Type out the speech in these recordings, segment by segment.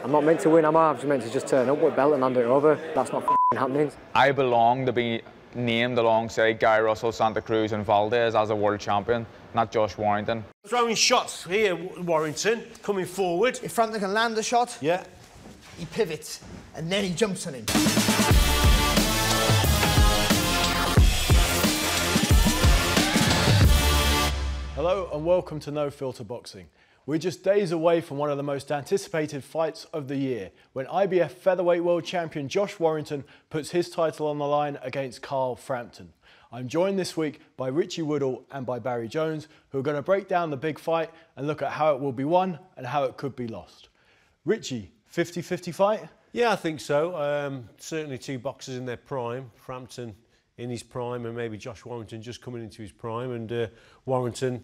I'm not meant to win, am I? I'm just meant to just turn up with a belt and hand it over. That's not happening. I belong to be named alongside Guy Russell, Santa Cruz and Valdez as a world champion, not Josh Warrington. Throwing shots here, Warrington, coming forward. If Frampton can land the shot, yeah, he pivots and then he jumps on him. Hello and welcome to No Filter Boxing. We're just days away from one of the most anticipated fights of the year, when IBF featherweight world champion Josh Warrington puts his title on the line against Carl Frampton. I'm joined this week by Richie Woodhall and by Barry Jones, who are going to break down the big fight and look at how it will be won and how it could be lost. Richie, 50-50 fight? Yeah, I think so. Certainly two boxers in their prime. Frampton in his prime and maybe Josh Warrington just coming into his prime, and Warrington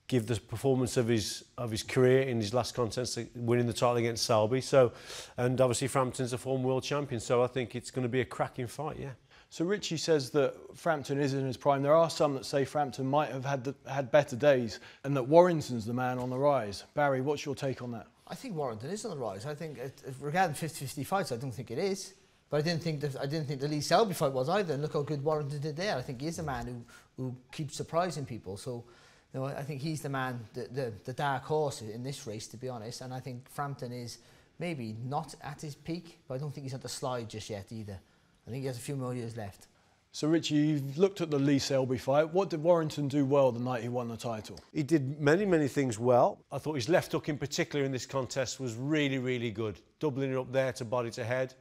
give the performance of his career in his last contest, winning the title against Selby. So, and obviously Frampton's a former world champion, so I think it's going to be a cracking fight, yeah. So Richie says that Frampton is in his prime. There are some that say Frampton might have had better days and that Warrington's the man on the rise. Barry, what's your take on that? I think Warrington is on the rise. I think, regarding 50-50 fights, I don't think it is. But I didn't think the Lee Selby fight was either. And look how good Warrington did there. I think he is a man who keeps surprising people. So, you know, I think he's the man, the dark horse in this race, to be honest. And I think Frampton is maybe not at his peak, but I don't think he's at the slide just yet either. I think he has a few more years left. So Richie, you've looked at the Lee Selby fight. What did Warrington do well the night he won the title? He did many things well. I thought his left hook in particular in this contest was really good. Doubling it up there to body to head.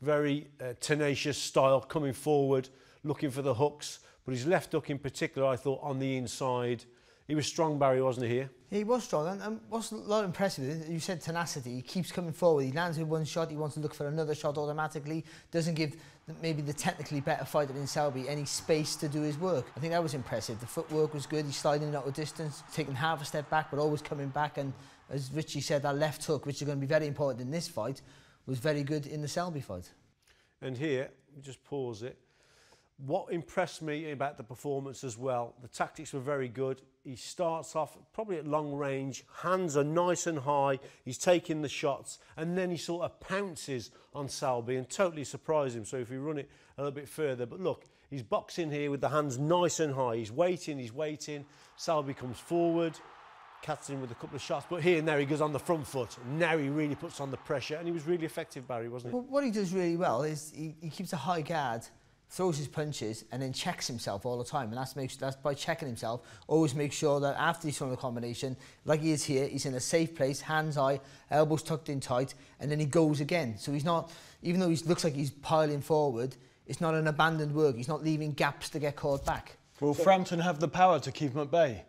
Very tenacious style, coming forward, looking for the hooks. But his left hook in particular, I thought, on the inside, he was strong, Barry, wasn't he, here? Yeah, he was strong, and what's a lot impressive, you said tenacity. He keeps coming forward. He lands with one shot, he wants to look for another shot automatically. Doesn't give maybe the technically better fighter in Selby any space to do his work. I think that was impressive. The footwork was good. He's sliding out of distance, taking half a step back, but always coming back. And as Richie said, that left hook, which is going to be very important in this fight, was very good in the Selby fight. And here, just pause it. What impressed me about the performance as well, the tactics were very good. He starts off probably at long range, hands are nice and high, he's taking the shots, and then he sort of pounces on Selby and totally surprised him. So if we run it a little bit further, but look, he's boxing here with the hands nice and high. He's waiting. Selby comes forward, cuts him with a couple of shots, but here and there he goes on the front foot. Now he really puts on the pressure, and he was really effective, Barry, wasn't he? Well, what he does really well is he keeps a high guard, throws his punches, and then checks himself all the time. And that's by checking himself, always make sure that after he's thrown the combination, like he is here, he's in a safe place, hands high, elbows tucked in tight, and then he goes again. So he's not, even though he looks like he's piling forward, it's not an abandoned work. He's not leaving gaps to get caught back. Will Frampton have the power to keep him at bay?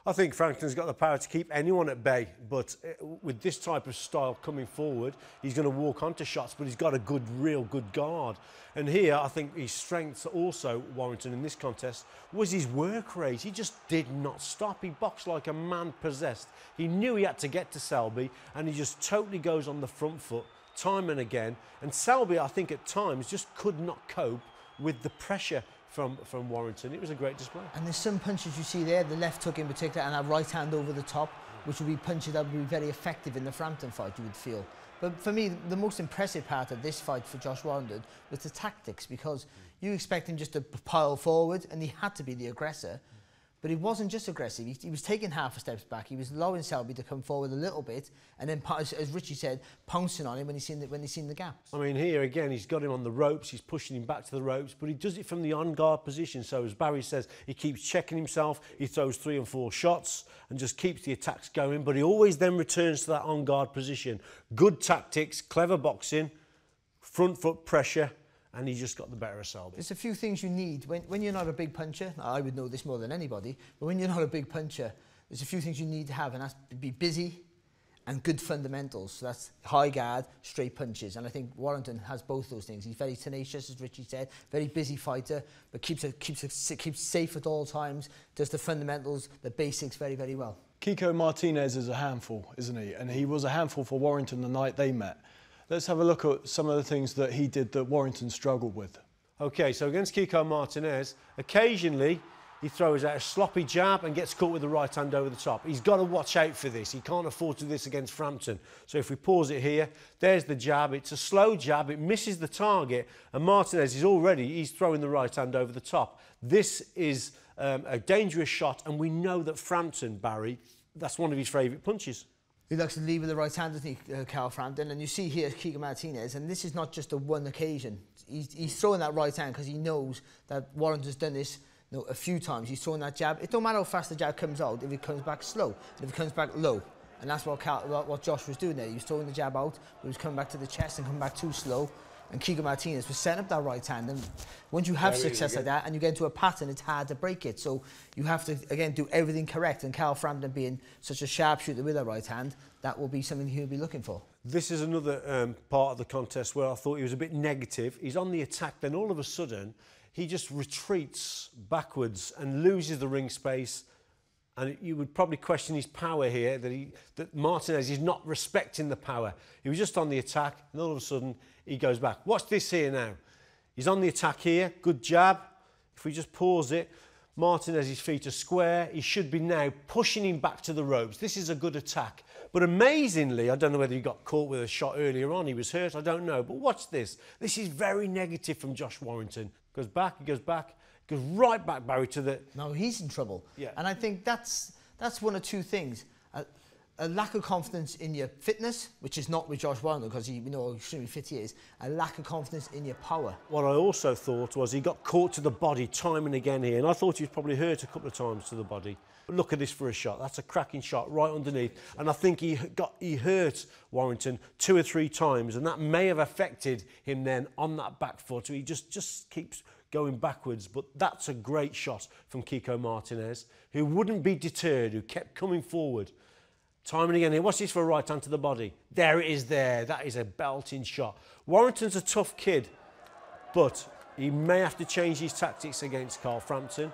I think Frampton's got the power to keep anyone at bay, but with this type of style coming forward, he's going to walk onto shots, but he's got a real good guard. And here, I think his strengths also, Warrington, in this contest, was his work rate. He just did not stop. He boxed like a man possessed. He knew he had to get to Selby, and he just totally goes on the front foot, time and again. And Selby, I think, at times, just could not cope with the pressure from Warrington. It was a great display. And there's some punches you see there, the left hook in particular, and that right hand over the top, which would be punches that would be very effective in the Frampton fight, you would feel. But for me, the most impressive part of this fight for Josh Warrington was the tactics, because you expect him just to pile forward, and he had to be the aggressor. But he wasn't just aggressive, he was taking half a step back, he was allowing Selby to come forward a little bit, and then, as Richie said, pouncing on him when he's seen the gaps. I mean, here again, he's got him on the ropes, he's pushing him back to the ropes, but he does it from the on-guard position. So as Barry says, he keeps checking himself, he throws 3 and 4 shots, and just keeps the attacks going, but he always then returns to that on-guard position. Good tactics, clever boxing, front foot pressure, and he just got the better of Selby. There's a few things you need when you're not a big puncher. I would know this more than anybody, but when you're not a big puncher, there's a few things you need to have, and that's to be busy and good fundamentals. So that's high guard, straight punches, and I think Warrington has both those things. He's very tenacious, as Richie said, very busy fighter, but keeps safe at all times, does the fundamentals, the basics very well. Kiko Martinez is a handful, isn't he? And he was a handful for Warrington the night they met. Let's have a look at some of the things that he did that Warrington struggled with. OK, so against Kiko Martinez, occasionally he throws out a sloppy jab and gets caught with the right hand over the top. He's got to watch out for this. He can't afford to do this against Frampton. So if we pause it here, there's the jab. It's a slow jab. It misses the target. And Martinez is he's throwing the right hand over the top. This is a dangerous shot. And we know that Frampton, Barry, that's one of his favourite punches. He likes to lead with the right hand, doesn't he, Carl Frampton? And you see here Kiko Martinez, and this is not just a one occasion. He's throwing that right hand because he knows that Warrington's done this a few times. He's throwing that jab. It don't matter how fast the jab comes out, if it comes back slow, if it comes back low. And that's what Josh was doing there. He was throwing the jab out, but he was coming back to the chest and coming back too slow. And Kiko Martinez was setting up that right hand. And once you have success like that and you get into a pattern, it's hard to break it. So you have to, again, do everything correct. And Carl Frampton being such a sharpshooter with that right hand, that will be something he'll be looking for. This is another part of the contest where I thought he was a bit negative. He's on the attack, then all of a sudden, he just retreats backwards and loses the ring space. And you would probably question his power here, that Martinez is not respecting the power. He was just on the attack, and all of a sudden, he goes back. Watch this here now. He's on the attack here. Good jab. If we just pause it, Martinez's feet are square. He should be now pushing him back to the ropes. This is a good attack. But amazingly, I don't know whether he got caught with a shot earlier on. He was hurt. I don't know. But watch this. This is very negative from Josh Warrington. Goes back. He goes back. Goes right back, Barry, to the... No, he's in trouble. Yeah. And I think that's one of two things. A lack of confidence in your fitness, which is not with Josh Warrington, because we know how extremely fit he is. A lack of confidence in your power. What I also thought was he got caught to the body time and again here, and I thought he was probably hurt a couple of times to the body. But look at this for a shot. That's a cracking shot right underneath. And I think he hurt Warrington 2 or 3 times, and that may have affected him then on that back foot. He just keeps going backwards. But that's a great shot from Kiko Martinez, who wouldn't be deterred, who kept coming forward. Time and again here. What's this for a right hand to the body? There it is there. That is a belting shot. Warrington's a tough kid, but he may have to change his tactics against Carl Frampton,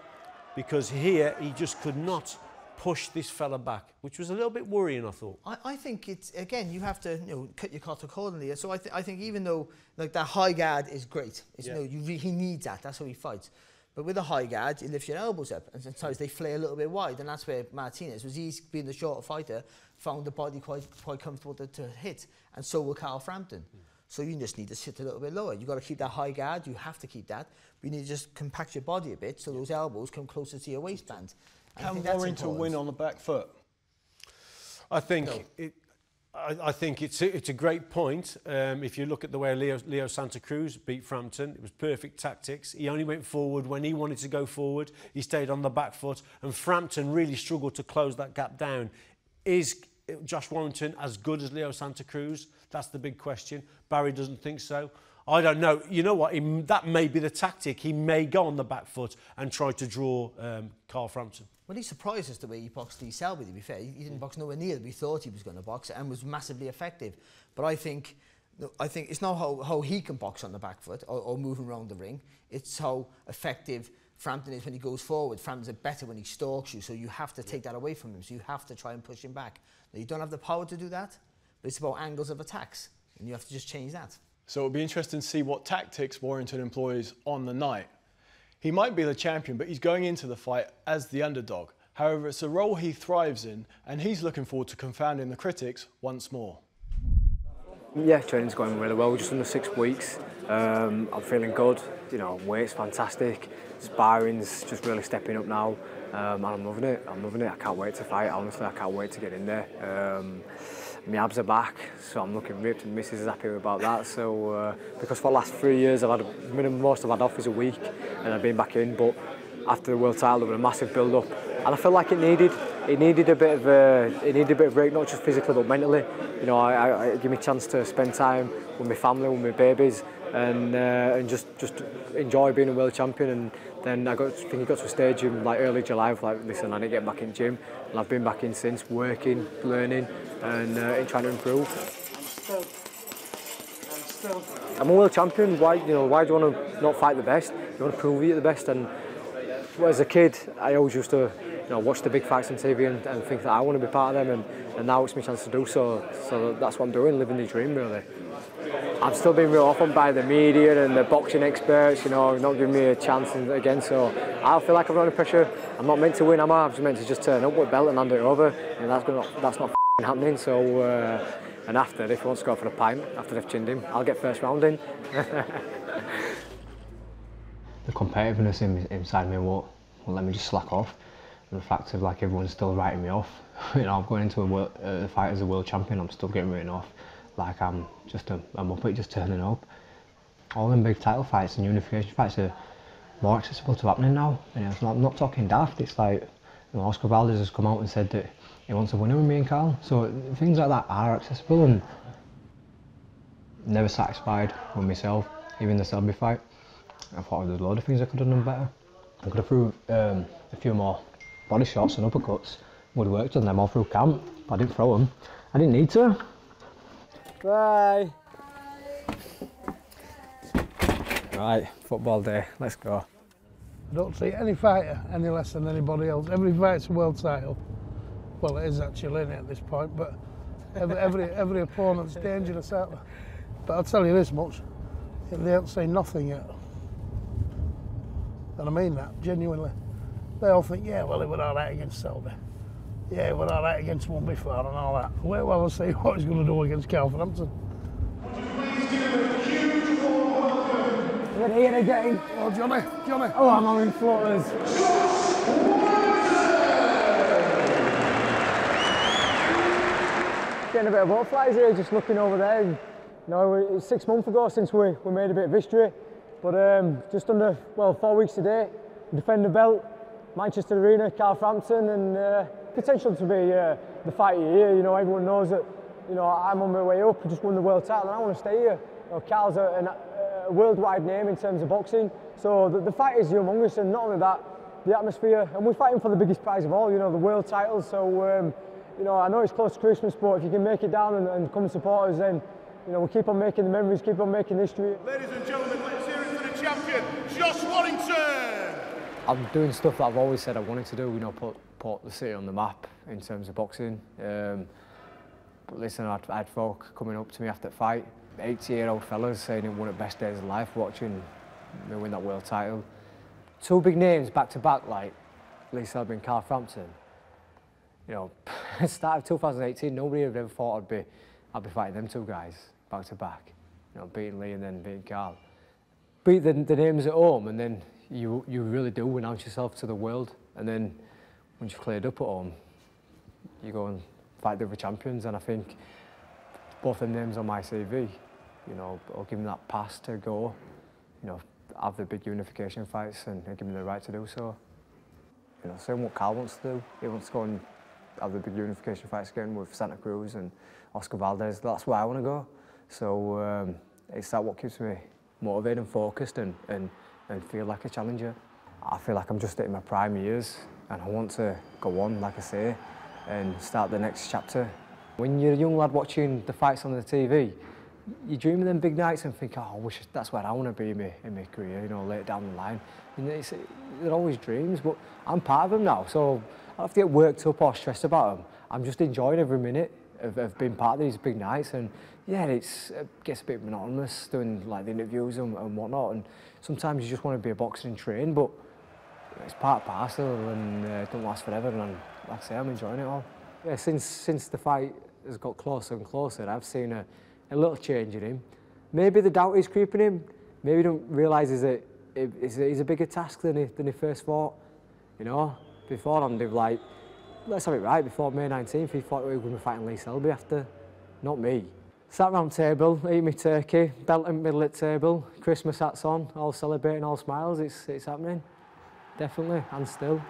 because here he just could not push this fella back, which was a little bit worrying, I thought. I think it's, again, you have to cut your cloth accordingly. So I think even though like that high guard is great, he needs that. That's how he fights. But with a high guard, you lift your elbows up, and sometimes they flare a little bit wide, and that's where Martinez, he's being the shorter fighter, found the body quite comfortable to hit, and so will Carl Frampton. So you just need to sit a little bit lower. You've got to keep that high guard, you have to keep that, but you need to just compact your body a bit so those elbows come closer to your waistband. Can Warrington win on the back foot? I think I think it's a great point. If you look at the way Leo Santa Cruz beat Frampton, it was perfect tactics. He only went forward when he wanted to go forward. He stayed on the back foot, and Frampton really struggled to close that gap down. Is Josh Warrington as good as Leo Santa Cruz? That's the big question. Barry doesn't think so. I don't know. You know what? That may be the tactic. He may go on the back foot and try to draw Carl Frampton. Well, he surprised us the way he boxed Lee Selby, to be fair. He didn't box nowhere near we thought he was going to box, and was massively effective. But I think it's not how he can box on the back foot or moving around the ring. It's how effective Frampton is when he goes forward. Frampton's better when he stalks you, so you have to take that away from him. So you have to try and push him back. Now, you don't have the power to do that, but it's about angles of attacks, and you have to just change that. So it'll be interesting to see what tactics Warrington employs on the night. He might be the champion, but he's going into the fight as the underdog. However, it's a role he thrives in, and he's looking forward to confounding the critics once more. Yeah, training's going really well. Just under 6 weeks. I'm feeling good. Weight's fantastic. Sparring's just really stepping up now, and I'm loving it. I can't wait to fight. Honestly, I can't wait to get in there. My abs are back, so I'm looking ripped, and Mrs is happy about that. So because for the last 3 years I've had most I've had off is a week, and I've been back in. But after the world title, there was a massive build-up, and I felt like it needed a bit of a break, not just physically but mentally. I give me a chance to spend time with my family, with my babies, and just enjoy being a world champion. And then I think it got to a stage in early July of listen, I need to get back in gym, and I've been back in since, working, learning, and trying to improve. I'm a world champion. Why do you want to not fight the best? You want to prove you're the best. And as a kid, I always used to watch the big fights on TV and think that I want to be part of them, and now it's my chance to do so. So that's what I'm doing, living the dream really. I'm still being real off on by the media and the boxing experts, you know, not giving me a chance again. So I feel like I'm under pressure. I'm not meant to win, am I? I'm just meant to just turn up with a belt and hand it over. And that's not happening. So, and after, if he wants to go for a pint, after they've chinned him, I'll get first round in. The competitiveness inside me won't let me just slack off. And the fact of like everyone's still writing me off. You know, I'm going into a fight as a world champion. I'm still getting written off. Like I'm just a muppet just turning up. All them big title fights and unification fights are more accessible to happening now. You know, I'm not talking daft. It's like, you know, Oscar Valdez has come out and said that he wants a winner with me and Carl. So things like that are accessible, and never satisfied with myself. Even the Selby fight, I thought there was a load of things I could have done better. I could have threw a few more body shots and uppercuts. Would have worked on them all through camp, but I didn't throw them. I didn't need to. Bye. Right, football day, let's go. I don't see any fighter any less than anybody else. Every fight's a world title. Well, it is actually, isn't it, at this point, but every opponent's dangerous out there. But I'll tell you this much, they haven't seen nothing yet. And I mean that, genuinely. They all think, yeah, well, he were all right against Selby. Yeah, he were all right against one before and all that. Wait while I see what he's going to do against Frampton. We're here again. Oh, Johnny. Oh, I'm on floaters. Getting a bit of butterflies here, just looking over there. And, you know, it was 6 months ago since we made a bit of history. But just under, 4 weeks today, we defend the belt. Manchester Arena, Frampton, and potential to be the fight of the year. You know, everyone knows that, you know, I'm on my way up. I just won the world title and I want to stay here. You know, Carl's a worldwide name in terms of boxing. So the fight is humongous, and not only that, the atmosphere, and we're fighting for the biggest prize of all, you know, the world title. So, you know, I know it's close to Christmas, but if you can make it down and come and support us, then, you know, we'll keep on making the memories, keep on making history. Ladies and gentlemen, let's hear it for the champion, Josh Warrington! I'm doing stuff that I've always said I wanted to do, you know, put the city on the map in terms of boxing. But listen, I had folk coming up to me after the fight, 80-year-old fellas saying it was one of the best days of life watching me win that world title. Two big names back to back, like Lee Selby and Frampton. You know, at the start of 2018, nobody had ever thought I'd be fighting them two guys back to back. You know, beating Lee and then beating Carl. Beat the names at home, and then you really do announce yourself to the world. And then once you've cleared up at home, you go and fight the other champions. And I think both them names on my CV, you know, will give them that pass to go, you know, have the big unification fights and give them the right to do so. You know, same what Carl wants to do. He wants to go and have the big unification fights again with Santa Cruz and Oscar Valdez. That's where I want to go. So it's that what keeps me motivated and focused and feel like a challenger. I feel like I'm just in my prime years, and I want to go on, like I say, and start the next chapter. When you're a young lad watching the fights on the TV, you dream of them big nights and think, oh, I wish that's where I want to be in my career, you know, later down the line. And they're always dreams, but I'm part of them now, so I don't have to get worked up or stressed about them. I'm just enjoying every minute of being part of these big nights, and yeah, it gets a bit monotonous doing like the interviews and whatnot, and sometimes you just want to be a boxer and train, but it's part and parcel, and it don't last forever, and like I say, I'm enjoying it all. Yeah, since the fight has got closer and closer, I've seen a little change in him. Maybe the doubt is creeping him. Maybe he don't realise that it's a bigger task than he first thought. You know, beforehand they've like, let's have it right, before May 19th he thought we were going to be fighting Lee Selby after, not me. Sat round table, eat me turkey, belt in the middle of the table, Christmas hats on, all celebrating, all smiles, it's happening. Definitely, and still.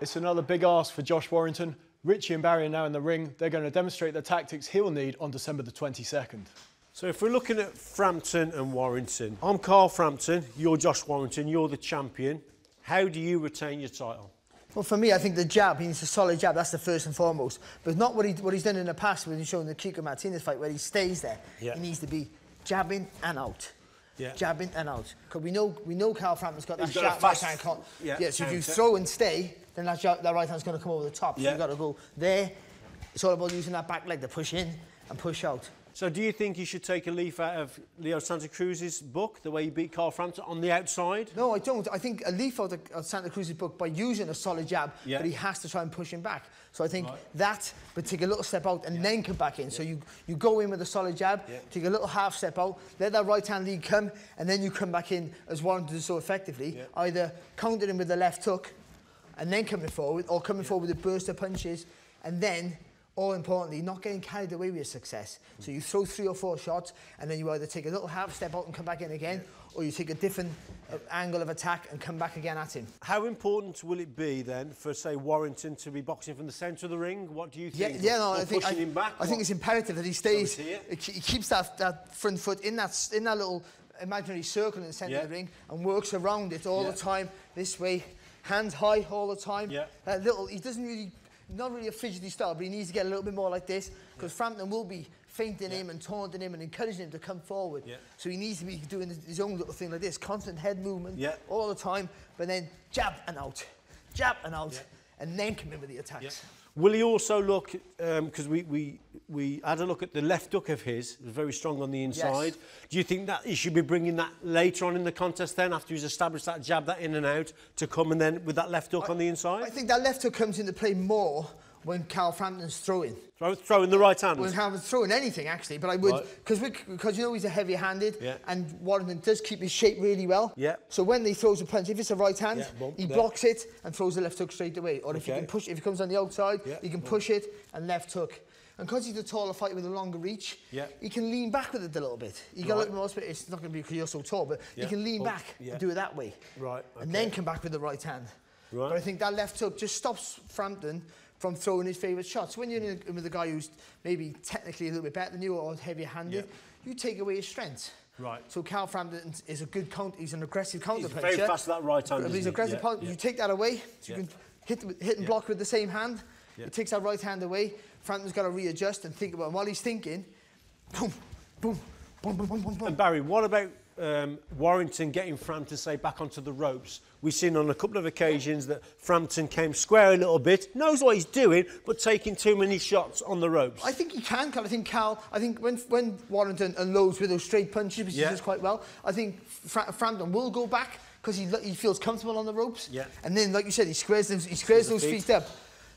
It's another big ask for Josh Warrington. Richie and Barry are now in the ring. They're going to demonstrate the tactics he'll need on December the 22nd. So if we're looking at Frampton and Warrington, I'm Carl Frampton, you're Josh Warrington, you're the champion. How do you retain your title? Well, for me, I think the jab, he needs a solid jab, that's the first and foremost. But not what he's done in the past when he's shown the Kiko Martinez fight, where he stays there. Yeah. He needs to be jabbing and out. Yeah. Jabbing and out. Because we know Carl Frampton's got that sharp right hand cut. Yeah, so if you throw and stay, then that right hand's going to come over the top. So you've got to go there. It's all about using that back leg to push in and push out. So do you think he should take a leaf out of Leo Santa Cruz's book, the way he beat Carl Frampton on the outside? No, I don't. I think a leaf out of Santa Cruz's book by using a solid jab, but he has to try and push him back. So I think that, but take a little step out and then come back in. So you go in with a solid jab, take a little half step out, let that right-hand lead come, and then you come back in as Warrington did so effectively, either counter him with the left hook and then coming forward, or coming forward with a burst of punches, and then, all importantly, not getting carried away with your success. So you throw 3 or 4 shots, and then you either take a little half step out and come back in again, or you take a different angle of attack and come back again at him. How important will it be then for, say, Warrington to be boxing from the centre of the ring? What do you think? I think pushing him back? I think it's imperative that he stays. He keeps that front foot in that little imaginary circle in the centre of the ring and works around it all the time. This way, hands high all the time. He doesn't really. Not really a fidgety style, but he needs to get a little bit more like this, because Frampton will be feinting him and taunting him and encouraging him to come forward. So he needs to be doing his own little thing like this, constant head movement all the time, but then jab and out, and then come in with the attacks. Will he also look, because we had a look at the left hook of his, it was very strong on the inside. Do you think that he should be bringing that later on in the contest then, after he's established that jab, that in and out, to come and then with that left hook on the inside? I think that left hook comes into play more when Carl Frampton's throwing. Throwing the right hand? When Frampton's throwing anything, actually, but I would, because you know he's a heavy-handed, and Warrington does keep his shape really well. So when he throws a punch, if it's a right hand, he blocks it and throws the left hook straight away. Or if he can push, if he comes on the outside, he can push it and left hook. And because he's a taller fighter with a longer reach, he can lean back with it a little bit. He got a little more space. It's not going to be because you're so tall, but he can lean back and do it that way. And then come back with the right hand. But I think that left hook just stops Frampton from throwing his favourite shots. When you're in with a guy who's maybe technically a little bit better than you or heavier-handed, you take away his strengths. So Carl Frampton is a good counter. He's an aggressive counter puncher. He's very fast with that right hand. He's aggressive. You take that away, so you can hit and block with the same hand. It takes that right hand away. Frampton's got to readjust and think about it. While he's thinking, boom, boom, boom, boom, boom, boom, boom. And Barry, what about Warrington getting Frampton, say, back onto the ropes? We've seen on a couple of occasions that Frampton came square a little bit, knows what he's doing, but taking too many shots on the ropes. I think he can, Carl. I think when Warrington unloads with those straight punches, which he does quite well, I think Frampton will go back because he feels comfortable on the ropes. And then, like you said, he squares those feet up.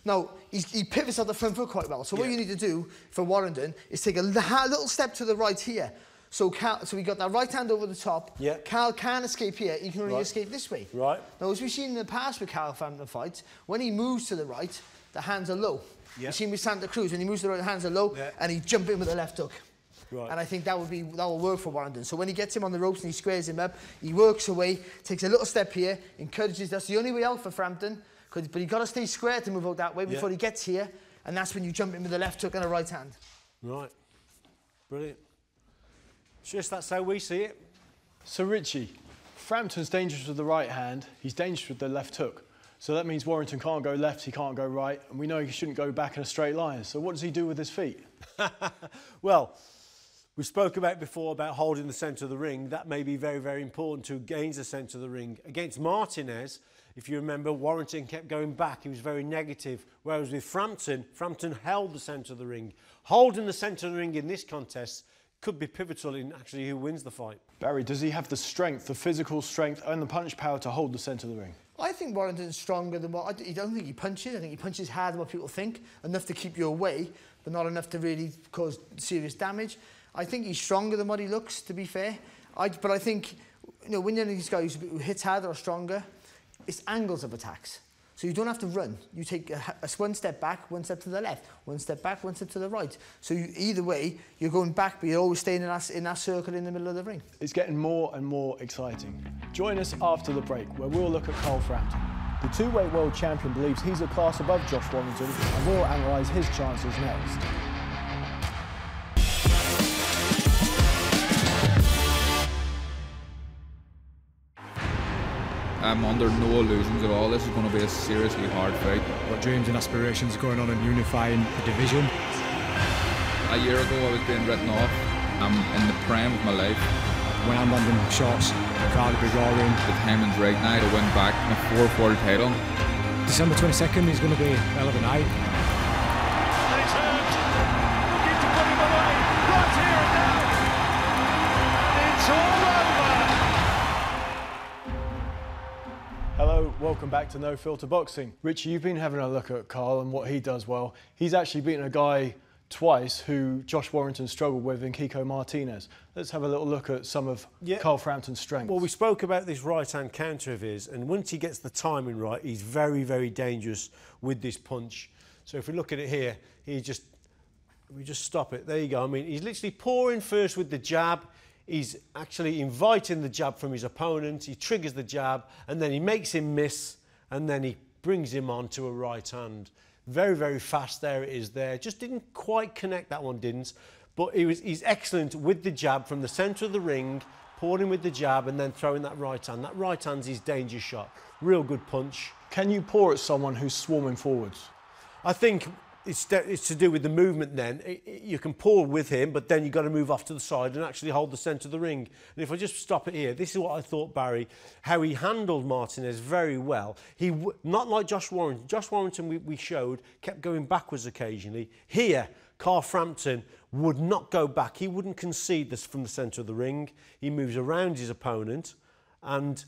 Now, he pivots at the front foot quite well. So what you need to do for Warrington is take a little step to the right here. So we got that right hand over the top. Carl can't escape here. He can only escape this way. Now, as we've seen in the past with Carl Frampton fights, when he moves to the right, the hands are low. You've seen with Santa Cruz, when he moves to the right, the hands are low, and he jump in with the left hook. And I think that will work for Warrington. So when he gets him on the ropes and he squares him up, he works away, takes a little step here, encourages. That's the only way out for Frampton. But you've got to stay square to move out that way before he gets here, and that's when you jump in with the left hook and a right hand. Brilliant. Just that's how we see it. So Richie, Frampton's dangerous with the right hand, he's dangerous with the left hook. So that means Warrington can't go left, he can't go right, and we know he shouldn't go back in a straight line. So what does he do with his feet? Well, we spoke about before about holding the centre of the ring. That may be very, very important to gain the centre of the ring. Against Martinez, if you remember, Warrington kept going back. He was very negative. Whereas with Frampton, Frampton held the centre of the ring. Holding the centre of the ring in this contest could be pivotal in actually who wins the fight. Barry, does he have the strength, the physical strength and the punch power to hold the centre of the ring? I think Warrington's stronger than what... I don't think he punches. I think he punches harder than what people think. Enough to keep you away, but not enough to really cause serious damage. I think he's stronger than what he looks, to be fair. But I think, you know, when you're these guys who hits harder or stronger, it's angles of attacks. So you don't have to run. You take one step back, one step to the left, one step back, one step to the right. So either way, you're going back, but you're always staying in that circle in the middle of the ring. It's getting more and more exciting. Join us after the break, where we'll look at Carl Frampton. The two-weight world champion believes he's a class above Josh Warrington, and we'll analyse his chances next. I'm under no illusions at all. This is going to be a seriously hard fight. What dreams and aspirations going on in unifying the division? A year ago I was being written off. I'm in the prime of my life. When I'm landing shots, the crowd will be roaring. The timing's right now to win back my fourth world title. December 22nd is going to be a hell of a night. And it's hurt. Looking to put him away. Right here. welcome back to No Filter Boxing. Richie, you've been having a look at Carl and what he does well. He's actually beaten a guy twice who Josh Warrington struggled with in Kiko Martinez. Let's have a little look at some of Carl Frampton's strengths. Well, we spoke about this right-hand counter of his, and once he gets the timing right, he's very, very dangerous with this punch. So if we look at it here, we just stop it. There you go. I mean, he's literally pouring first with the jab. He's actually inviting the jab from his opponent. He triggers the jab, and then he makes him miss, and then he brings him on to a right hand. Very, very fast. There it is there. Just didn't quite connect, that one didn't. But he's excellent with the jab from the centre of the ring, pouring with the jab and then throwing that right hand. That right hand's his danger shot. Real good punch. Can you pour at someone who's swarming forwards? I think it's to do with the movement then. You can pour with him, but then you've got to move off to the side and actually hold the centre of the ring. And if I just stop it here, this is what I thought, Barry, how he handled Martinez very well. Not like Josh Warrington. Josh Warrington, we showed, kept going backwards occasionally. Here, Carl Frampton would not go back. He wouldn't concede this from the centre of the ring. He moves around his opponent, and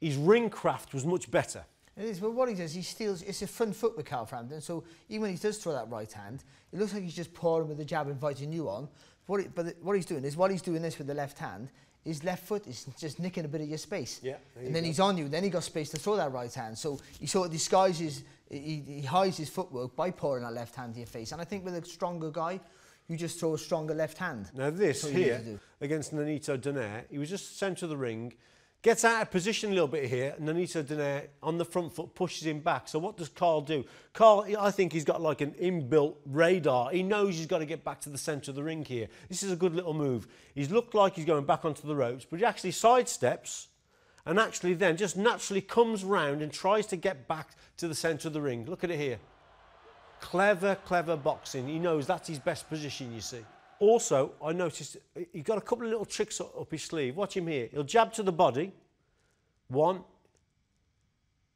his ring craft was much better. It is, but what he does, he steals, it's a front foot with Carl Frampton, so even when he does throw that right hand, it looks like he's just pouring with the jab, inviting you on. But what he's doing is, while he's doing this with the left hand, his left foot is just nicking a bit of your space. Yeah, and then he's on you, then he got space to throw that right hand. So he sort of disguises, he hides his footwork by pouring that left hand to your face. And I think with a stronger guy, you just throw a stronger left hand. Now this here, against Nonito Donaire, he was just centre of the ring, gets out of position a little bit here, and Nonito Donaire on the front foot pushes him back. So what does Carl do? Carl, I think he's got like an inbuilt radar. He knows he's got to get back to the centre of the ring here. This is a good little move. He's looked like he's going back onto the ropes, but he actually sidesteps and actually then just naturally comes round and tries to get back to the centre of the ring. Look at it here. Clever, clever boxing. He knows that's his best position, you see. Also, I noticed he's got a couple of little tricks up his sleeve. Watch him here. He'll jab to the body. 1.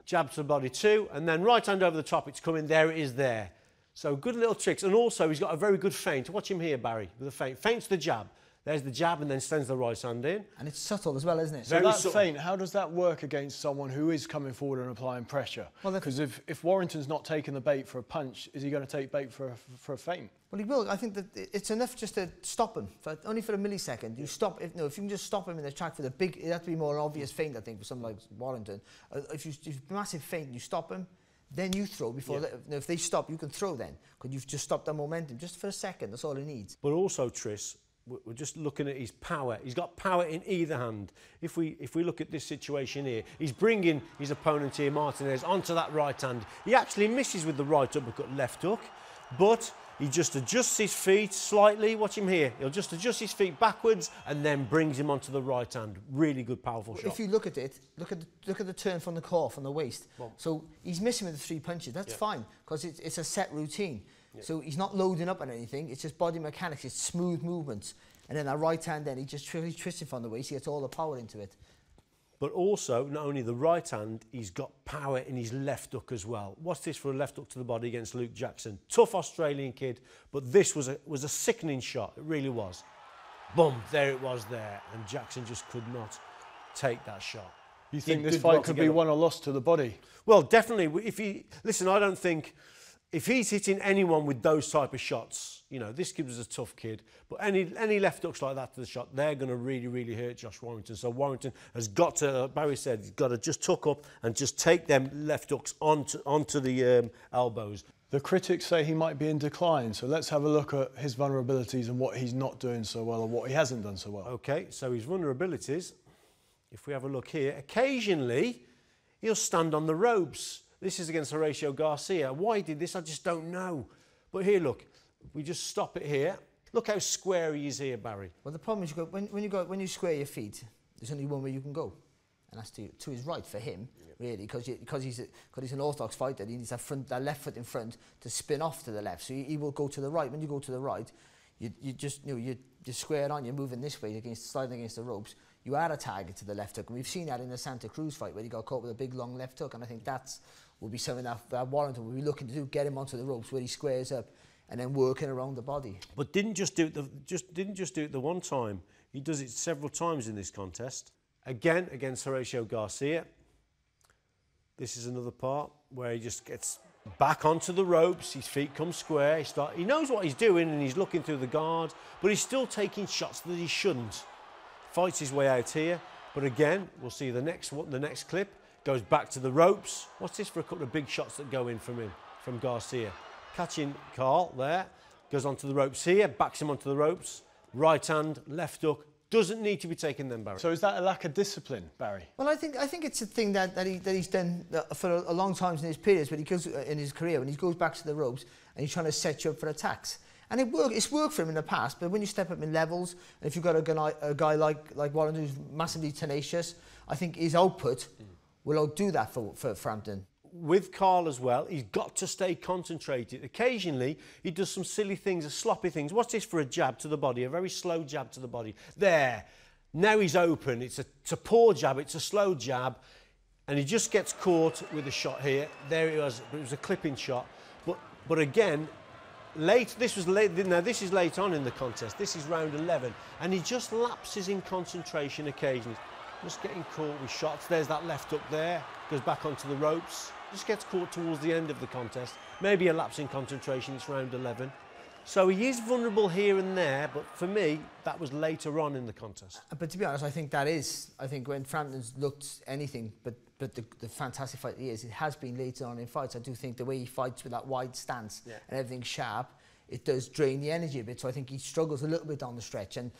Jab to the body. 2. And then right hand over the top. It's coming. There it is there. So good little tricks. And also, he's got a very good feint. Watch him here, Barry, with a feint. Feints the jab. There's the jab and then sends the right hand in. And it's subtle as well, isn't it? So that feint, how does that work against someone who is coming forward and applying pressure? Because if Warrington's not taking the bait for a punch, is he going to take bait for a feint? Well, he will. I think that it's enough just to stop him, only for a millisecond. You stop, if you can just stop him in the track for the big, it'd have to be more an obvious feint, I think, for someone like Warrington. If you massive feint, you stop him, then you throw before, if they stop, you can throw then, because you've just stopped the momentum, just for a second, that's all he needs. But also, Tris, we're just looking at his power. He's got power in either hand. If we look at this situation here, he's bringing his opponent here, Martinez, onto that right hand. He actually misses with the right uppercut, left hook, but he just adjusts his feet slightly. Watch him here. He'll just adjust his feet backwards and then brings him onto the right hand. Really good, powerful shot. If you look at it, look at the turn from the core, from the waist. Well, so he's missing with the 3 punches. That's fine, because it's a set routine. So he's not loading up on anything. It's just body mechanics. It's smooth movements. And then that right hand, then he just twists it from the waist. He gets all the power into it. But also, not only the right hand, he's got power in his left hook as well. What's this for a left hook to the body against Luke Jackson? Tough Australian kid, but this was a sickening shot. It really was. Boom, there it was there. And Jackson just could not take that shot. You think this fight could be won or lost to the body? Well, definitely. Listen, I don't think... If he's hitting anyone with those type of shots, you know, this kid was a tough kid, but any left hooks like that to the shot, they're going to really, really hurt Josh Warrington. So Warrington has got to, Barry said, he's got to just tuck up and just take them left hooks onto the elbows. The critics say he might be in decline, so let's have a look at his vulnerabilities and what he's not doing so well or what he hasn't done so well. OK, so his vulnerabilities, if we have a look here, occasionally he'll stand on the ropes. This is against Horatio Garcia. Why he did this, I just don't know. But here, look, we just stop it here. Look how square he is here, Barry. Well, the problem is when you square your feet, there's only one way you can go, and that's to his right for him, really, because he's an orthodox fighter. He needs that left foot in front to spin off to the left. So he will go to the right. When you go to the right, you just you square it on. You're moving this way sliding against the ropes. You are a target to the left hook, and we've seen that in the Santa Cruz fight where he got caught with a big long left hook, and I think that will be something that Warrington will be looking to do, get him onto the ropes where he squares up and then working around the body. But didn't just do it the one time. He does it several times in this contest. Again against Horatio Garcia. This is another part where he just gets back onto the ropes, his feet come square, he knows what he's doing and he's looking through the guard, but he's still taking shots that he shouldn't. Fights his way out here, but again, we'll see the next one, the next clip, goes back to the ropes. What's this for a couple of big shots that go in from him, from Garcia? Catching Carl there, goes onto the ropes here, backs him onto the ropes, right hand, left hook, doesn't need to be taken then, Barry. So is that a lack of discipline, Barry? Well, I think it's a thing that he's done for a long time in his periods, but he goes in his career when he goes back to the ropes and he's trying to set you up for attacks. And it's worked for him in the past, but when you step up in levels, and if you've got a guy like Warrington who's massively tenacious, I think his output will outdo that for Frampton. With Carl as well, he's got to stay concentrated. Occasionally, he does some silly things, sloppy things. What's this for a jab to the body, a very slow jab to the body? There. Now he's open. It's a poor jab, it's a slow jab, and he just gets caught with a shot here. There it was. It was a clipping shot. But again, this is late on in the contest. This is round 11, and he just lapses in concentration occasionally. Just getting caught with shots. There's that left hook there. Goes back onto the ropes. Just gets caught towards the end of the contest. Maybe a lapse in concentration. It's round 11. So he is vulnerable here and there, but for me, that was later on in the contest. But to be honest, I think when Frampton's looked anything but the fantastic fight he is, it has been later on in fights. I do think the way he fights with that wide stance and everything sharp, it does drain the energy a bit. So I think he struggles a little bit down the stretch. And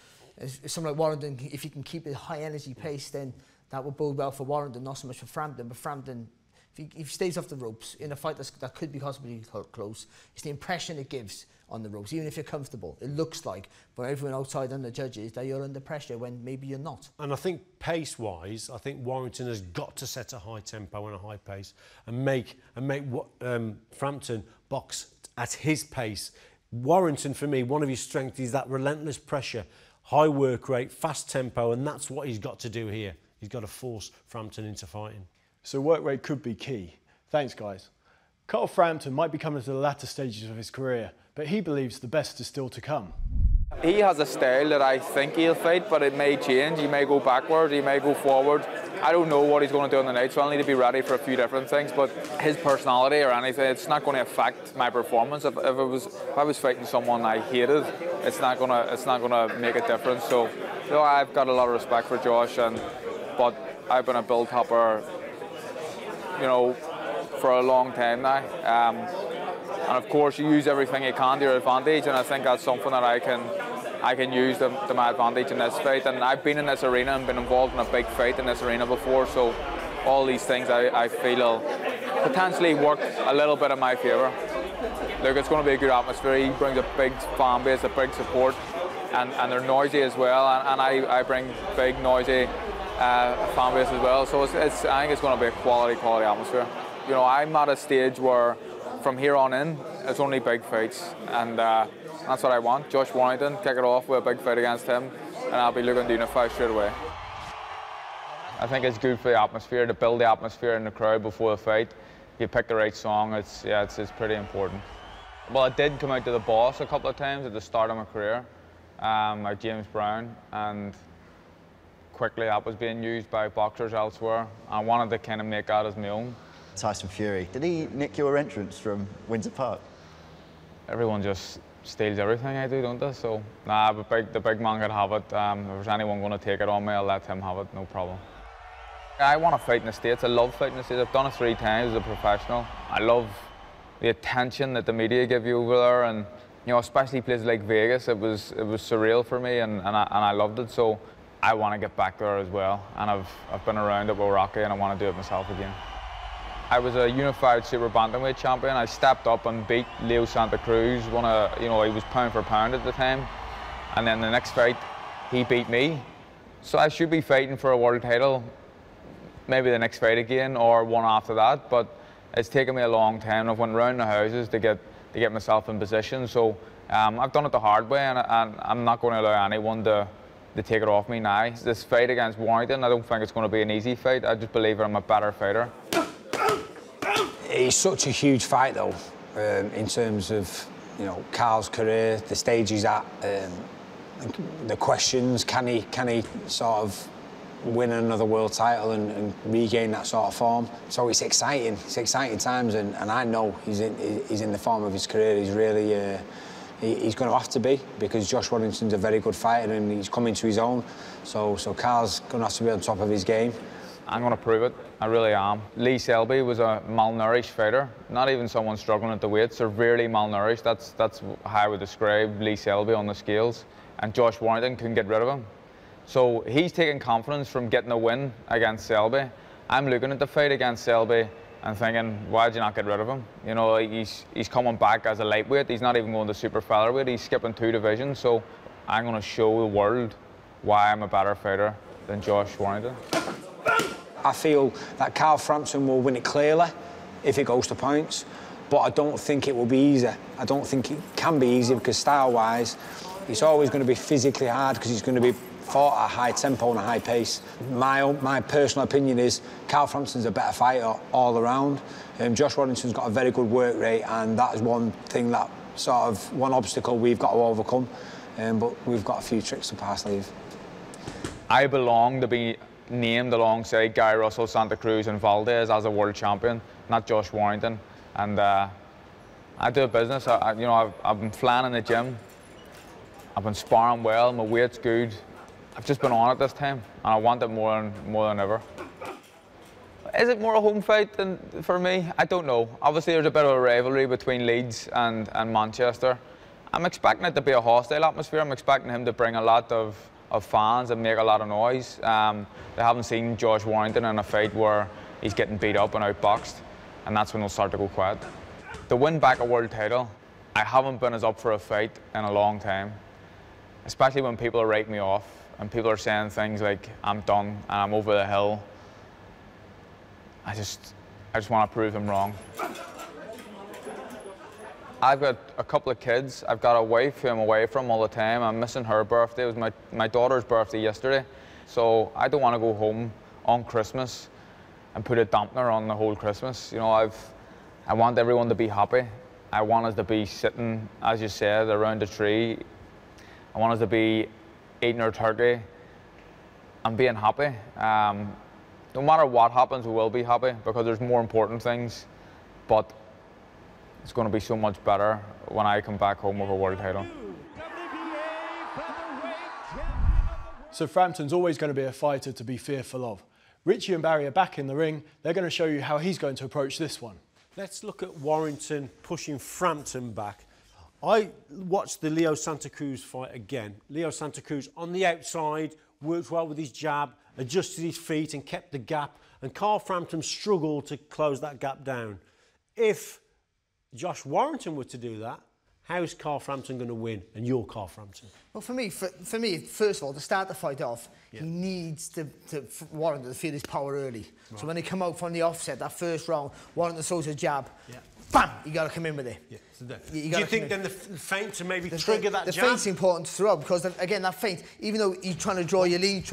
someone like Warrington, if he can keep a high energy pace, then that will bode well for Warrington, not so much for Frampton. But Frampton, if he stays off the ropes in a fight that could be possibly close, it's the impression it gives on the ropes, even if you're comfortable. It looks like, for everyone outside and the judges, that you're under pressure when maybe you're not. And I think pace-wise, I think Warrington has got to set a high tempo and a high pace and make Frampton box at his pace. Warrington, for me, one of his strengths is that relentless pressure, high work rate, fast tempo, and that's what he's got to do here. He's got to force Frampton into fighting. So work rate could be key. Thanks, guys. Carl Frampton might be coming to the latter stages of his career, but he believes the best is still to come. He has a style that I think he'll fight, but it may change. He may go backward, he may go forward. I don't know what he's going to do on the night, so I'll need to be ready for a few different things. But his personality or anything, it's not going to affect my performance. If I was fighting someone I hated, it's not going to make a difference. So, you know, I've got a lot of respect for Josh, but I've been a Bill Tupper, you know, for a long time now. And of course, you use everything you can to your advantage, and I think that's something that I can use to my advantage in this fight. And I've been in this arena and been involved in a big fight in this arena before, so all these things I feel will potentially work a little bit in my favour. Look, it's going to be a good atmosphere. He brings a big fan base, a big support, and they're noisy as well. And I bring big, noisy fan base as well. So I think it's going to be a quality atmosphere. You know, I'm at a stage where from here on in, it's only big fights, and that's what I want. Josh Warrington, kick it off with a big fight against him, and I'll be looking to unify straight away. I think it's good for the atmosphere, to build the atmosphere in the crowd before the fight. If you pick the right song, it's pretty important. Well, I did come out to the boss a couple of times at the start of my career, like James Brown, and quickly that was being used by boxers elsewhere. I wanted to kind of make that as my own. Tyson Fury, did he nick your entrance from Windsor Park? Everyone just steals everything I do, don't they? So, nah, the big man could have it. If there's anyone going to take it on me, I'll let him have it, no problem. I want to fight in the States. I love fighting in the States. I've done it 3 times as a professional. I love the attention that the media give you over there, and you know, especially places like Vegas. It was surreal for me, and I loved it. So I want to get back there as well. And I've been around it with Rocky, and I want to do it myself again. I was a unified super bantamweight champion. I stepped up and beat Leo Santa Cruz. He was pound for pound at the time. And then the next fight, he beat me. So I should be fighting for a world title, maybe the next fight again or one after that. But it's taken me a long time. I've went round the houses to get myself in position. So I've done it the hard way, and I'm not going to allow anyone to take it off me now. This fight against Warrington, I don't think it's going to be an easy fight. I just believe I'm a better fighter. It's such a huge fight, though, in terms of, you know, Carl's career, the stage he's at, the questions. Can he sort of win another world title and regain that sort of form. So it's exciting times, and I know he's in the form of his career. He's really he's going to have to be, because Josh Warrington's a very good fighter and he's coming to his own. So Carl's going to have to be on top of his game. I'm going to prove it. I really am. Lee Selby was a malnourished fighter, not even someone struggling at the weight, severely malnourished. That's how I would describe Lee Selby on the scales. And Josh Warrington couldn't get rid of him. So he's taking confidence from getting a win against Selby. I'm looking at the fight against Selby and thinking, why did you not get rid of him? You know, he's coming back as a lightweight. He's not even going to super featherweight. He's skipping 2 divisions. So I'm going to show the world why I'm a better fighter than Josh Warrington. I feel that Carl Frampton will win it clearly if it goes to points, but I don't think it will be easy. I don't think it can be easy, because style-wise, it's always going to be physically hard, because he's going to be fought at a high tempo and a high pace. My personal opinion is Carl Frampton's a better fighter all around. Josh Warrington's got a very good work rate, and that is one thing, that sort of one obstacle we've got to overcome. But we've got a few tricks up our sleeve. I belong to be named alongside Guy Russell, Santa Cruz and Valdez as a world champion, not Josh Warrington. And I do a business. You know, I've been flying in the gym. I've been sparring well. My weight's good. I've just been on it this time, and I want it more than ever. Is it more a home fight than for me? I don't know. Obviously, there's a bit of a rivalry between Leeds and Manchester. I'm expecting it to be a hostile atmosphere. I'm expecting him to bring a lot of fans and make a lot of noise. They haven't seen Josh Warrington in a fight where he's getting beat up and outboxed, and that's when they'll start to go quiet. To win back a world title, I haven't been as up for a fight in a long time, especially when people are writing me off and people are saying things like, I'm done and I'm over the hill. I just want to prove them wrong. I've got a couple of kids. I've got a wife who I'm away from all the time. I'm missing her birthday. It was my daughter's birthday yesterday. So I don't want to go home on Christmas and put a dampener on the whole Christmas. You know, I want everyone to be happy. I want us to be sitting, as you said, around a tree. I want us to be eating our turkey and being happy. No matter what happens, we will be happy, because there's more important things. But it's going to be so much better when I come back home with a world title. So Frampton's always going to be a fighter to be fearful of. Richie and Barry are back in the ring. They're going to show you how he's going to approach this one. Let's look at Warrington pushing Frampton back. I watched the Leo Santa Cruz fight again. Leo Santa Cruz on the outside, worked well with his jab, adjusted his feet and kept the gap, and Carl Frampton struggled to close that gap down. If Josh Warrington were to do that, how is Carl Frampton going to win, and you're Carl Frampton? Well, for me, first of all, to start the fight off, he needs for Warrington to feel his power early. Right. So when they come out from the offset, that first round, Warrington throws a jab, bam, you got to come in with it. Yeah. Do you think then the feint to maybe trigger that jab? The feint's important to throw, because again, that feint, even though he's trying to draw your lead,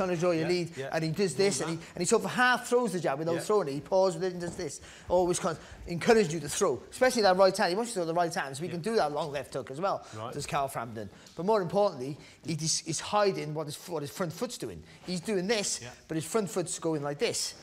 and he does this, and he sort of half throws the jab without throwing it. He pauses with it and does this. Always encourages you to throw, especially that right hand. He wants you to throw the right hand, so we can do that long left hook as well. Right. Does Carl Frampton? But more importantly, he's hiding what his front foot's doing. He's doing this, but his front foot's going like this.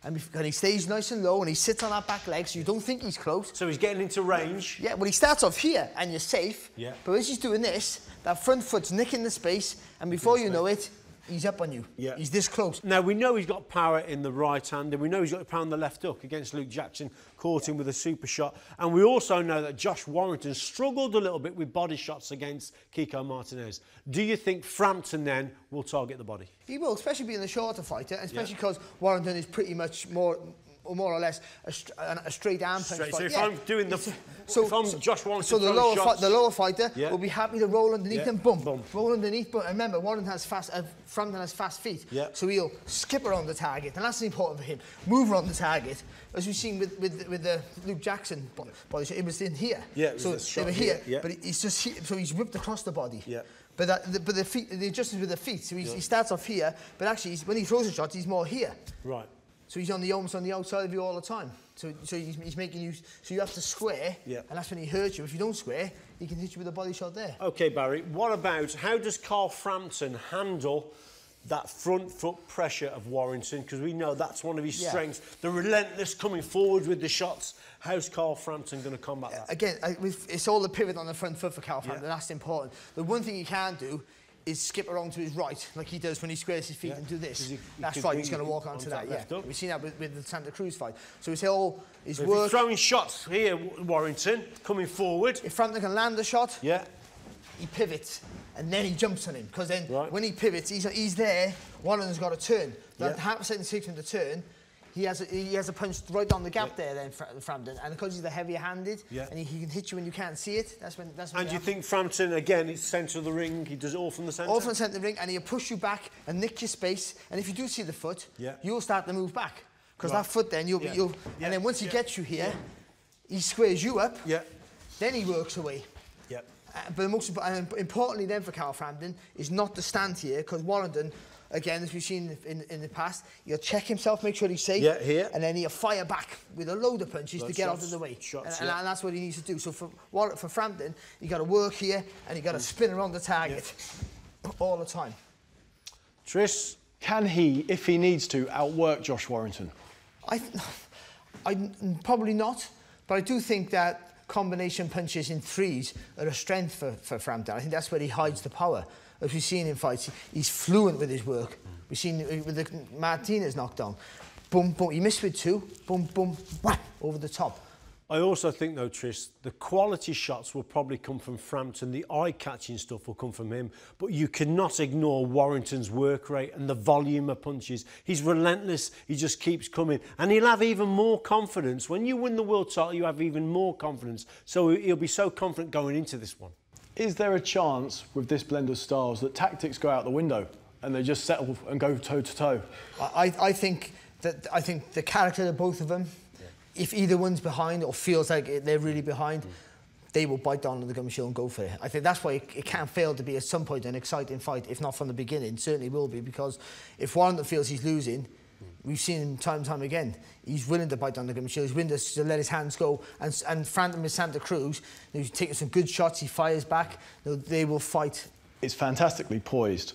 And he stays nice and low, and he sits on that back leg, so you don't think he's close. So he's getting into range. Yeah, well, he starts off here, and you're safe. Yeah. But as he's doing this, that front foot's nicking the space, and before you know it, he's up on you. Yeah. He's this close. Now, we know he's got power in the right hand, and we know he's got power on the left hook against Luke Jackson, caught him with a super shot. And we also know that Josh Warrington struggled a little bit with body shots against Kiko Martinez. Do you think Frampton then will target the body? He will, especially being a shorter fighter, and especially because Warrington is pretty much more or less a straight arm punch fight. So if I'm doing if I'm Josh Warrington, so the lower fighter will be happy to roll underneath and boom, roll underneath. But remember, Warrington has Frampton has fast feet, so he'll skip around the target, and that's important for him. Move around the target, as we've seen with the Luke Jackson body shot. It was in here, so they were here, but he's just here, so he's whipped across the body. Yeah. But the feet, the adjustments with the feet. So he starts off here, but actually when he throws a shot, he's more here. Right. So he's almost on the outside of you all the time. So he's making you. So you have to square, and that's when he hurts you. If you don't square, he can hit you with a body shot there. Okay, Barry. What about how does Carl Frampton handle that front foot pressure of Warrington, because we know that's one of his strengths. The relentless coming forward with the shots. How's Carl Frampton going to combat that? Again, it's all the pivot on the front foot for Carl Frampton. That's important. The one thing he can do is skip around to his right, like he does when he squares his feet and do this. That's right, he's going to walk onto that, We've seen that with the Santa Cruz fight. So it's all his work. Throwing shots here, Warrington, coming forward. If Frampton can land the shot, he pivots, and then he jumps on him. Because then when he pivots, he's there, Warrington's got to turn. That half a second it takes him to turn, he has a punch right on the gap there then, Frampton, and because he's the heavier-handed, and he can hit you when you can't see it, that's when And you think Frampton, again, it's centre of the ring, he does it all from the centre? All from the centre of the ring, and he'll push you back and nick your space, and if you do see the foot, you'll start to move back. Because that foot then, and then once he gets you here, he squares you up, then he works away. But the most importantly then for Carl Frampton is not to stand here, because Warrington, again, as we've seen in the past, he'll check himself, make sure he's safe, and then he'll fire back with a load of punches to get out of the way. And that's what he needs to do. So for Frampton, you got to work here, and you got to spin around the target all the time. Tris, can he, if he needs to, outwork Josh Warrington? I probably not, but I do think that combination punches in threes are a strength for Frampton. I think that's where he hides the power. As we've seen in fights, he's fluent with his work. We've seen with the Martinez knockdown. Boom, boom, he missed with two. Boom, boom, wham, over the top. I also think, though, Tris, the quality shots will probably come from Frampton. The eye-catching stuff will come from him. But you cannot ignore Warrington's work rate and the volume of punches. He's relentless. He just keeps coming. And he'll have even more confidence. When you win the world title, you have even more confidence. So he'll be so confident going into this one. Is there a chance with this blend of styles that tactics go out the window and they just settle and go toe-to-toe? I think the character of both of them, if either one's behind or feels like they're really behind, they will bite down on the gum shield and go for it. I think that's why it can't fail to be at some point an exciting fight, if not from the beginning. It certainly will be, because if Warrington feels he's losing, we've seen him time and time again, he's willing to bite down the gum shield, he's willing to let his hands go. And Frampton with Santa Cruz, he's taking some good shots, he fires back, they will fight. It's fantastically poised.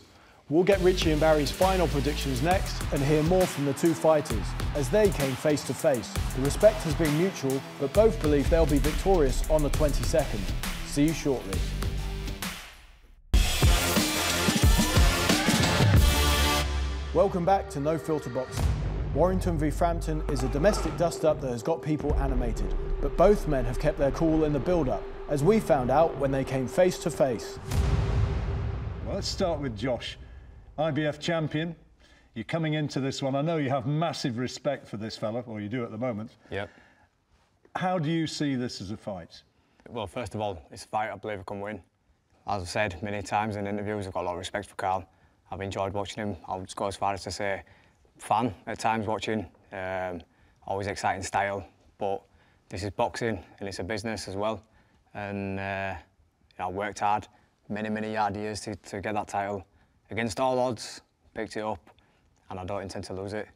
We'll get Richie and Barry's final predictions next and hear more from the two fighters as they came face to face. The respect has been mutual, but both believe they'll be victorious on the 22nd. See you shortly. Welcome back to No Filter Boxing. Warrington v Frampton is a domestic dust-up that has got people animated, but both men have kept their cool in the build-up, as we found out when they came face to face. Well, let's start with Josh. IBF champion, you're coming into this one. I know you have massive respect for this fella, or you do at the moment. Yep. How do you see this as a fight? Well, first of all, it's a fight I believe I can win. As I've said many times in interviews, I've got a lot of respect for Carl. I've enjoyed watching him. I would go as far as to say fan at times watching. Always exciting style, but this is boxing and it's a business as well. And I worked hard, many hard years to get that title. Against all odds, picked it up, and I don't intend to lose it.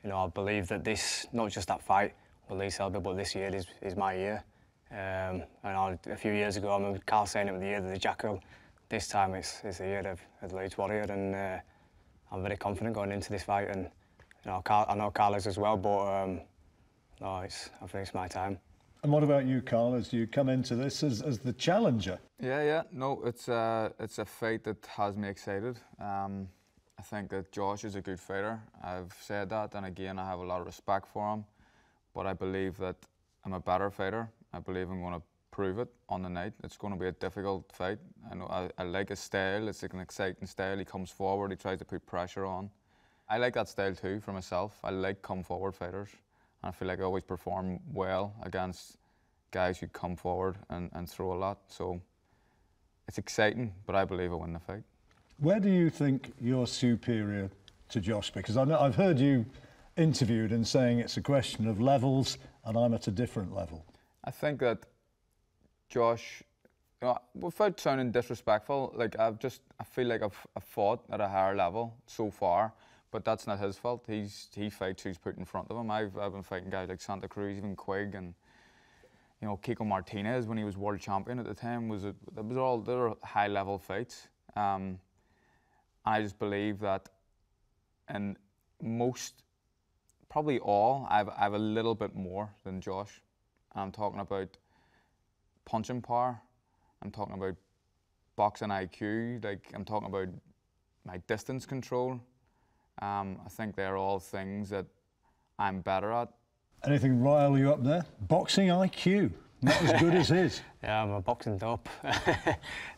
You know, I believe that this, not just that fight with Lee Selby, but this year is my year. And a few years ago, I remember Carl saying it was the year of the Jackal. This time it's the year of the Leeds Warrior, and I'm very confident going into this fight. And you know, I know Carl is as well, but no, I think it's my time. And what about you, Carl, as you come into this as the challenger? Yeah. No, it's a fight that has me excited. I think that Josh is a good fighter. I've said that, and again, I have a lot of respect for him. But I believe that I'm a better fighter. I believe I'm going to prove it on the night. It's going to be a difficult fight. I know I like his style. It's like an exciting style. He comes forward. He tries to put pressure on. I like that style too for myself. I like come forward fighters. I feel like I always perform well against guys who come forward and throw a lot. So it's exciting, but I believe I win the fight. Where do you think you're superior to Josh? Because I've heard you interviewed and saying it's a question of levels and I'm at a different level. I think that Josh, you know, without sounding disrespectful, like I feel like I've fought at a higher level so far. But that's not his fault. He fights who's put in front of him. I've been fighting guys like Santa Cruz, even Quigg, and you know Kiko Martinez when he was world champion at the time. They were high level fights. I just believe that and most, probably all, I have a little bit more than Josh. I'm talking about punching power, I'm talking about boxing IQ, like I'm talking about my distance control. I think they're all things that I'm better at. Anything rile you up there? Boxing IQ, not as good as his. Yeah, I'm a boxing dope.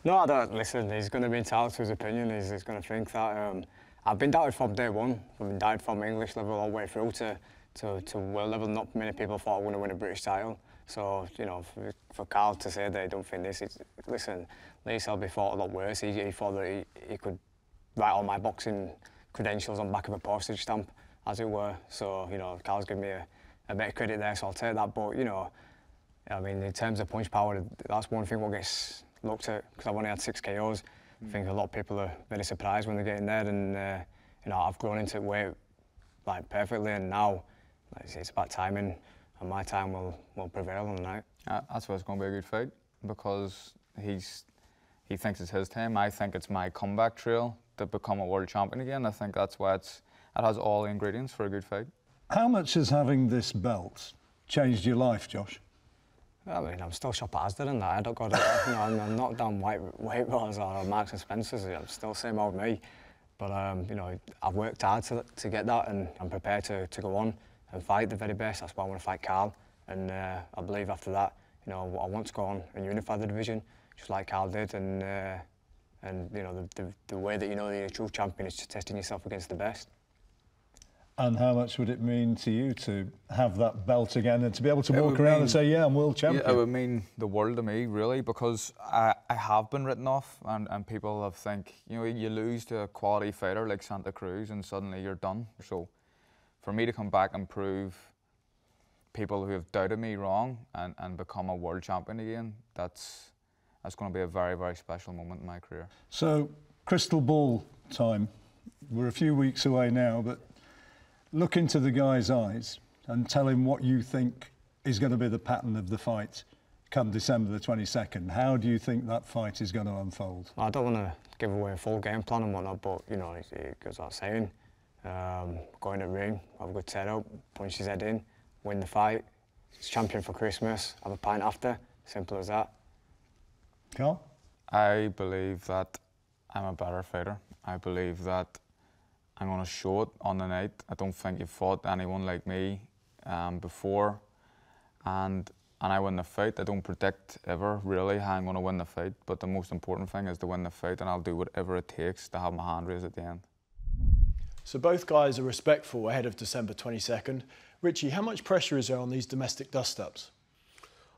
No, I don't. Listen, he's going to be entitled to his opinion. He's going to think that. I've been doubted from day one. I've been doubted from English level all the way through to world level. Not many people thought I was going to win a British title. So, you know, for Carl to say they don't think this, listen, Lee Selby thought a lot worse. He thought that he could write all my boxing credentials on the back of a postage stamp, as it were. So, you know, Carl's given me a bit of credit there, so I'll take that. But, you know, I mean, in terms of punch power, that's one thing what gets looked at, because I've only had 6 KOs. I think a lot of people are very surprised when they get in there, and you know, I've grown into weight like perfectly, and now it's about timing, and my time will prevail on the night. That's why it's going to be a good fight, because he thinks it's his time. I think it's my comeback trail to become a world champion again. I think that's why it has all the ingredients for a good fight. How much has having this belt changed your life, Josh? I mean, I'm still shop at Asda and that. I don't got you know, I'm not down Weight Watchers or Marks and Spencer's. I'm still same old me. But you know, I've worked hard to get that, and I'm prepared to go on and fight the very best. That's why I want to fight Carl. And I believe after that, you know, I want to go on and unify the division, just like Carl did. And you know, the way that you know you're a true champion is just testing yourself against the best. And how much would it mean to you to have that belt again and to be able to walk around and say, yeah, I'm world champion? Yeah, it would mean the world to me, really, because I have been written off, and people have think, you know, you lose to a quality fighter like Santa Cruz and suddenly you're done. So for me to come back and prove people who have doubted me wrong and become a world champion again, that's going to be a very, very special moment in my career. So, crystal ball time. We're a few weeks away now, but look into the guy's eyes and tell him what you think is going to be the pattern of the fight come December the 22nd. How do you think that fight is going to unfold? I don't want to give away a full game plan and whatnot, but, you know, it goes without saying. Go in the ring, have a good setup, punch his head in, win the fight, champion for Christmas, have a pint after, simple as that. Carl? I believe that I'm a better fighter. I believe that I'm going to show it on the night. I don't think you've fought anyone like me before, and I win the fight. I don't predict ever really how I'm going to win the fight, but the most important thing is to win the fight, and I'll do whatever it takes to have my hand raised at the end. So both guys are respectful ahead of December 22nd. Richie, how much pressure is there on these domestic dust-ups?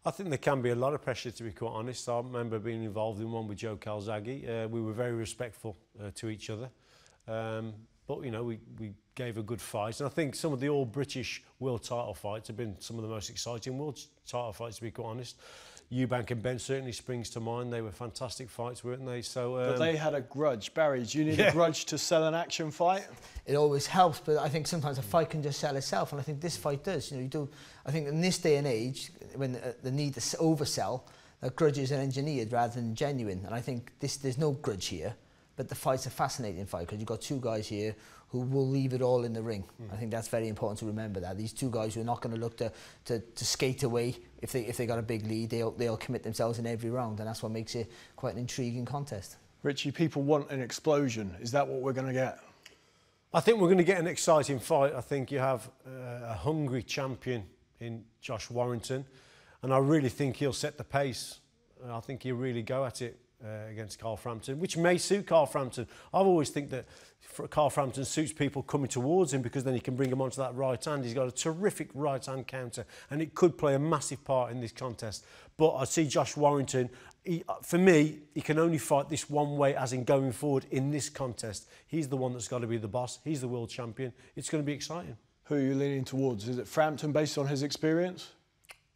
I think there can be a lot of pressure, to be quite honest. I remember being involved in one with Joe Calzaghe. We were very respectful to each other. But, you know, we gave a good fight. And I think some of the all-British world title fights have been some of the most exciting world title fights, to be quite honest. Eubank and Ben certainly springs to mind. They were fantastic fights, weren't they? So, but they had a grudge. Barry, do you need a grudge to sell an action fight? It always helps, but I think sometimes a fight can just sell itself, and I think this fight does. You know, I think in this day and age, when the need to oversell, grudges are engineered rather than genuine. And I think there's no grudge here. But the fight's a fascinating fight because you've got two guys here who will leave it all in the ring. I think that's very important to remember that. These two guys who are not going to look to skate away if they got a big lead, they'll commit themselves in every round, and that's what makes it quite an intriguing contest. Richie, people want an explosion. Is that what we're going to get? I think we're going to get an exciting fight. I think you have a hungry champion in Josh Warrington, and I really think he'll set the pace. I think he'll really go at it against Carl Frampton, which may suit Carl Frampton. I've always think that Carl Frampton suits people coming towards him because then he can bring him onto that right hand. He's got a terrific right hand counter, and it could play a massive part in this contest. But I see Josh Warrington, for me, he can only fight this one way, as in going forward in this contest. He's the one that's got to be the boss. He's the world champion. It's going to be exciting. Who are you leaning towards? Is it Frampton based on his experience?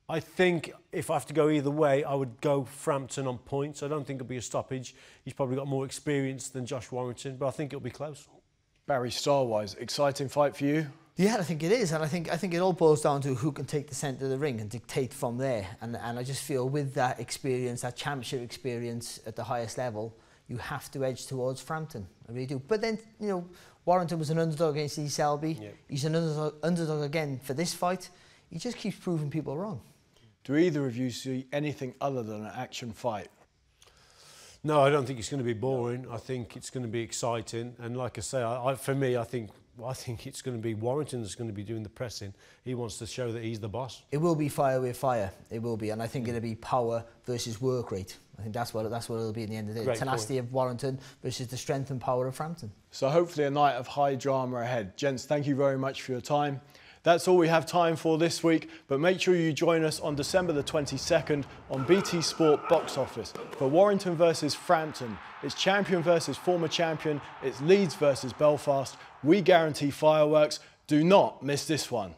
I think if I have to go either way, I would go Frampton on points. I don't think it'll be a stoppage. He's probably got more experience than Josh Warrington, but I think it'll be close. Barry, style-wise, exciting fight for you? Yeah, I think it is, and I think it all boils down to who can take the centre of the ring and dictate from there. And I just feel with that experience, that championship experience at the highest level, you have to edge towards Frampton. I really do. But then, you know, Warrington was an underdog against East Selby. Yep. He's an underdog again for this fight. He just keeps proving people wrong. Do either of you see anything other than an action fight? No, I don't think it's going to be boring. I think it's going to be exciting. And like I say, for me, I think it's going to be Warrington that's going to be doing the pressing. He wants to show that he's the boss. It will be fire with fire. It will be, and I think it'll be power versus work rate. I think that's what it'll be in the end of the day. Tenacity of Warrington versus the strength and power of Frampton. So hopefully a night of high drama ahead. Gents, thank you very much for your time. That's all we have time for this week, but make sure you join us on December the 22nd on BT Sport Box Office for Warrington versus Frampton. It's champion versus former champion. It's Leeds versus Belfast. We guarantee fireworks. Do not miss this one.